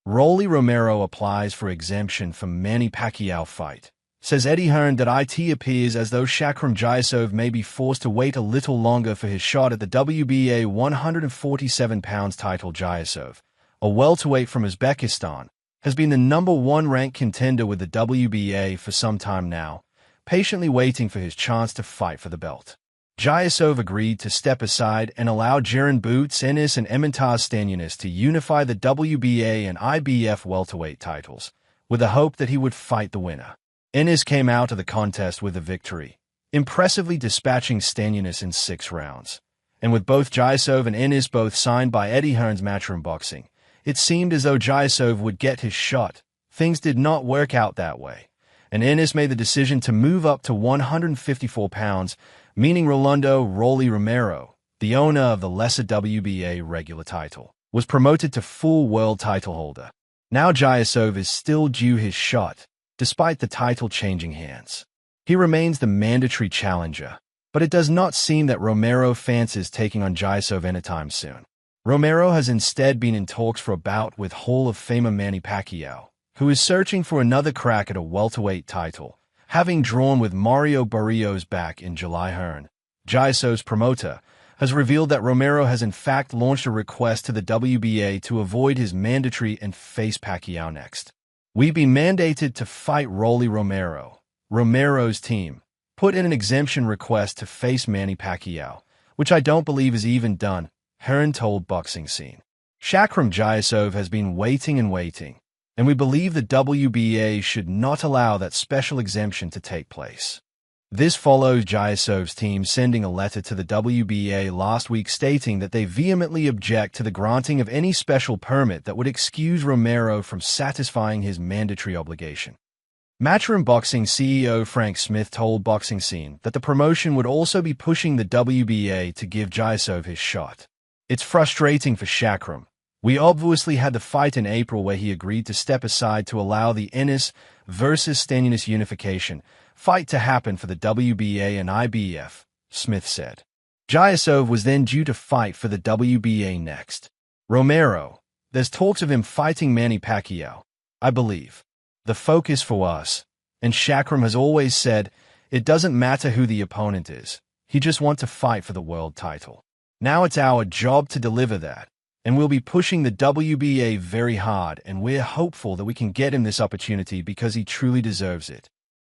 Rolly Romero applies for exemption from Manny Pacquiao fight. Says Eddie Hearn that it appears as though Shakram Jayasov may be forced to wait a little longer for his shot at the WBA 147 pounds title. Jayasov, a welterweight from Uzbekistan, has been the #1 ranked contender with the WBA for some time now, patiently waiting for his chance to fight for the belt. Jayasov agreed to step aside and allow Jiran Boots Ennis and Emmentav Stanionis to unify the WBA and IBF welterweight titles, with the hope that he would fight the winner. Ennis came out of the contest with a victory, impressively dispatching Stanionis in 6 rounds. And with both Jayasov and Ennis both signed by Eddie Hearn's Matchroom Boxing, it seemed as though Jayasov would get his shot. Things did not work out that way, and Ennis made the decision to move up to 154 pounds, meaning Rolando "Rolly" Romero, the owner of the lesser WBA regular title, was promoted to full world title holder. Now Jayasov is still due his shot, despite the title changing hands. He remains the mandatory challenger, but it does not seem that Romero fancies taking on Jayasov anytime soon. Romero has instead been in talks for a bout with Hall of Famer Manny Pacquiao, who is searching for another crack at a welterweight title, having drawn with Mario Barrios back in July. Hearn, Jayasov's promoter, has revealed that Romero has in fact launched a request to the WBA to avoid his mandatory and face Pacquiao next. "We've been mandated to fight Rolly Romero. Romero's team put in an exemption request to face Manny Pacquiao, which I don't believe is even done," Hearn told Boxing Scene. Shakram Jayasov has been waiting and waiting, and we believe the WBA should not allow that special exemption to take place. This follows Jayasov's team sending a letter to the WBA last week stating that they vehemently object to the granting of any special permit that would excuse Romero from satisfying his mandatory obligation. Matchroom Boxing CEO Frank Smith told Boxing Scene that the promotion would also be pushing the WBA to give Jayasov his shot. "It's frustrating for Shakram. We obviously had the fight in April where he agreed to step aside to allow the Ennis versus Stanionis unification fight to happen for the WBA and IBF," Smith said. Jayasov was then due to fight for the WBA next. Romero, there's talks of him fighting Manny Pacquiao, I believe. The focus for us, and Shakram has always said, it doesn't matter who the opponent is, he just wants to fight for the world title. Now it's our job to deliver that, and we'll be pushing the WBA very hard, and we're hopeful that we can get him this opportunity because he truly deserves it.